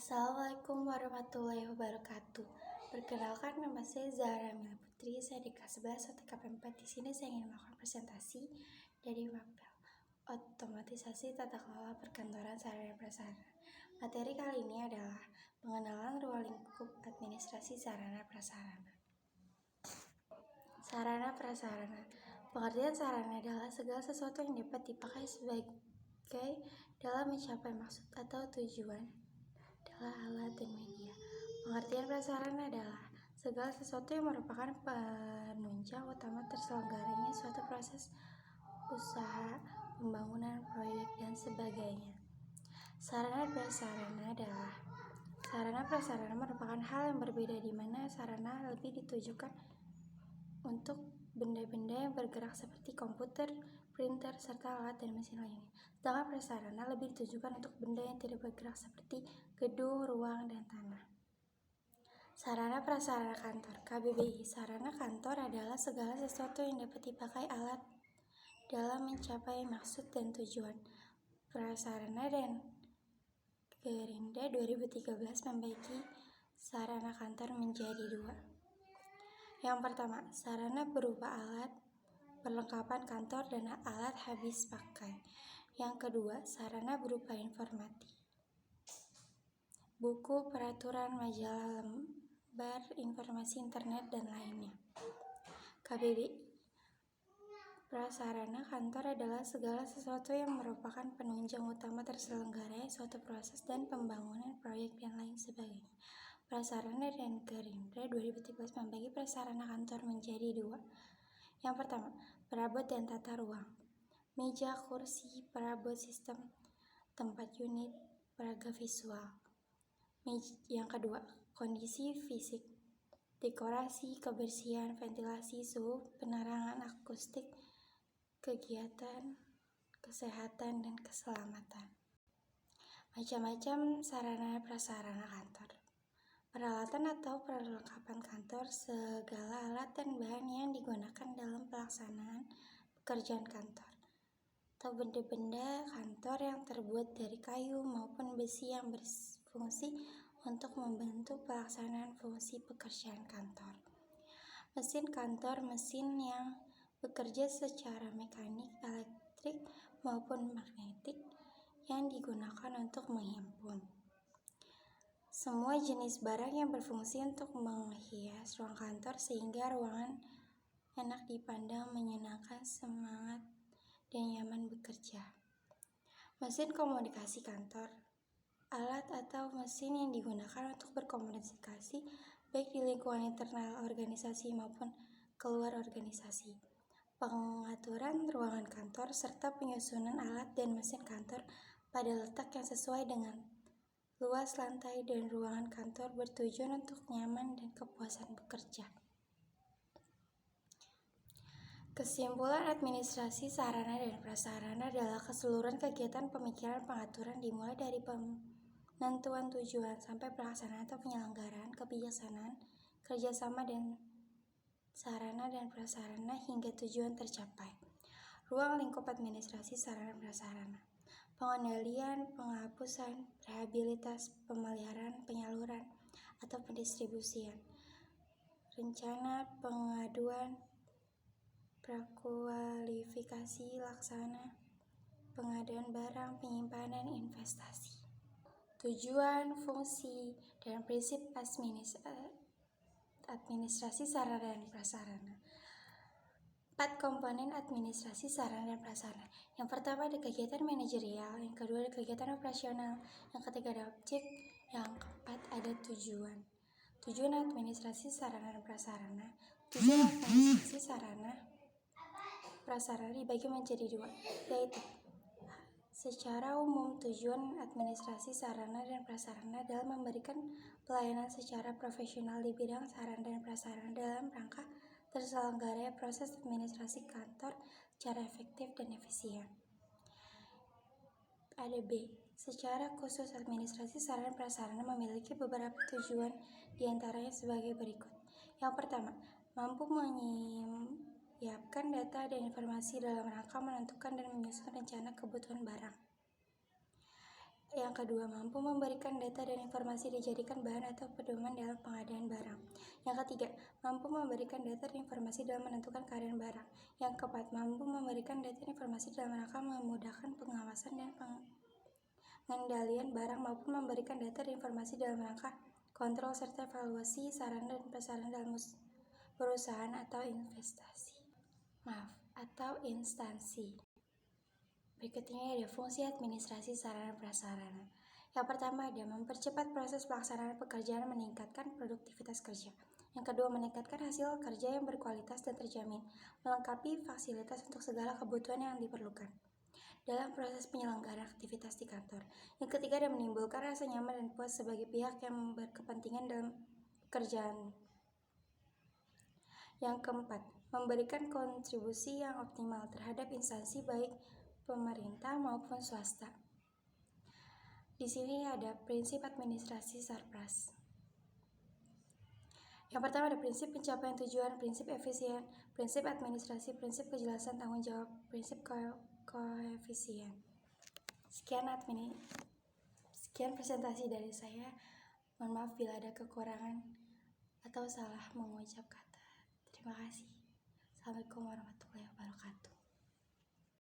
Assalamualaikum warahmatullahi wabarakatuh. Perkenalkan, nama saya Zahra Mila Putri. Saya di kelas 11 ATKP 4. Di sini saya ingin melakukan presentasi dari mapel otomatisasi tata kelola perkantoran sarana dan prasarana. Materi kali ini adalah pengenalan ruang lingkup administrasi sarana prasarana. Sarana prasarana. Pengertian sarana adalah segala sesuatu yang dapat dipakai sebagai dalam mencapai maksud atau tujuan adalah alat dan media. Pengertian prasarana adalah segala sesuatu yang merupakan penunjang utama terselenggaranya suatu proses usaha, pembangunan, proyek, dan sebagainya. Sarana prasarana adalah sarana prasarana merupakan hal yang berbeda di mana sarana lebih ditujukan untuk benda-benda yang bergerak seperti komputer, printer, serta alat dan mesin lainnya. Sedangkan prasarana lebih ditujukan untuk benda yang tidak bergerak seperti gedung, ruang, dan tanah. Sarana prasarana kantor KBBI. Sarana kantor adalah segala sesuatu yang dapat dipakai alat dalam mencapai maksud dan tujuan. Prasarana dan Gerinda 2013 membagi sarana kantor menjadi dua. Yang pertama, sarana berupa alat perlengkapan kantor dan alat habis pakai. Yang kedua, sarana berupa informatik, buku, peraturan, majalah, lembar informasi internet, dan lainnya. KBBI. Prasarana kantor adalah segala sesuatu yang merupakan penunjang utama terselenggaranya suatu proses dan pembangunan proyek dan lain sebagainya. Prasarana dan Gerindra 2013 membagi prasarana kantor menjadi dua. Yang pertama, perabot dan tata ruang. Meja, kursi, perabot sistem, tempat unit, peraga visual. Yang kedua, kondisi fisik. Dekorasi, kebersihan, ventilasi, suhu, penerangan, akustik, kegiatan, kesehatan, dan keselamatan. Macam-macam sarana prasarana kantor. Peralatan atau perlengkapan kantor, segala alat dan bahan yang digunakan dalam pelaksanaan pekerjaan kantor, atau benda-benda kantor yang terbuat dari kayu maupun besi yang berfungsi untuk membantu pelaksanaan fungsi pekerjaan kantor. Mesin kantor, mesin yang bekerja secara mekanik, elektrik, maupun magnetik yang digunakan untuk menghimpun. Semua jenis barang yang berfungsi untuk menghias ruang kantor sehingga ruangan enak dipandang, menyenangkan, semangat, dan nyaman bekerja. Mesin komunikasi kantor. Alat atau mesin yang digunakan untuk berkomunikasi baik di lingkungan internal organisasi maupun keluar organisasi. Pengaturan ruangan kantor serta penyusunan alat dan mesin kantor pada letak yang sesuai dengan luas lantai dan ruangan kantor bertujuan untuk nyaman dan kepuasan bekerja. Kesimpulan administrasi sarana dan prasarana adalah keseluruhan kegiatan pemikiran pengaturan dimulai dari penentuan tujuan sampai pelaksanaan atau penyelenggaraan kebijaksanaan, kerjasama dan sarana dan prasarana hingga tujuan tercapai. Ruang lingkup administrasi sarana prasarana. Pengendalian, penghapusan, rehabilitas, pemeliharaan, penyaluran, atau pendistribusian. Rencana, pengaduan, prakualifikasi, laksana, pengadaan barang, penyimpanan, investasi. Tujuan, fungsi, dan prinsip administrasi sarana dan prasarana. 4 komponen administrasi sarana dan prasarana. Yang pertama ada kegiatan manajerial, yang kedua ada kegiatan operasional, yang ketiga ada objek, yang keempat ada tujuan. Tujuan administrasi sarana dan prasarana. Tujuan administrasi sarana prasarana dibagi menjadi dua, yaitu secara umum, tujuan administrasi sarana dan prasarana adalah memberikan pelayanan secara profesional di bidang sarana dan prasarana dalam rangka terselenggaranya proses administrasi kantor secara efektif dan efisien. Ada B. Secara khusus, administrasi sarana dan prasarana memiliki beberapa tujuan, diantaranya sebagai berikut. Yang pertama, mampu menyiapkan data dan informasi dalam rangka menentukan dan menyusun rencana kebutuhan barang. Yang kedua, mampu memberikan data dan informasi dijadikan bahan atau pedoman dalam pengadaan barang. Yang ketiga, mampu memberikan data dan informasi dalam menentukan keadaan barang. Yang keempat, mampu memberikan data dan informasi dalam rangka memudahkan pengawasan dan pengendalian barang maupun memberikan data dan informasi dalam rangka kontrol serta evaluasi sarana dan prasarana dalam perusahaan atau instansi. Berikutnya ada fungsi administrasi sarana prasarana. Yang pertama ada mempercepat proses pelaksanaan pekerjaan, meningkatkan produktivitas kerja. Yang kedua, meningkatkan hasil kerja yang berkualitas dan terjamin, melengkapi fasilitas untuk segala kebutuhan yang diperlukan dalam proses penyelenggaraan aktivitas di kantor. Yang ketiga ada menimbulkan rasa nyaman dan puas sebagai pihak yang berkepentingan dalam pekerjaan. Yang keempat, memberikan kontribusi yang optimal terhadap instansi baik pemerintah maupun swasta. Di sini ada prinsip administrasi Sarpras. Yang pertama ada prinsip pencapaian tujuan, prinsip efisien, prinsip administrasi, prinsip kejelasan tanggung jawab, prinsip koefisien. Sekian presentasi dari saya. Mohon maaf bila ada kekurangan atau salah mengucap kata. Terima kasih. Assalamualaikum warahmatullahi wabarakatuh.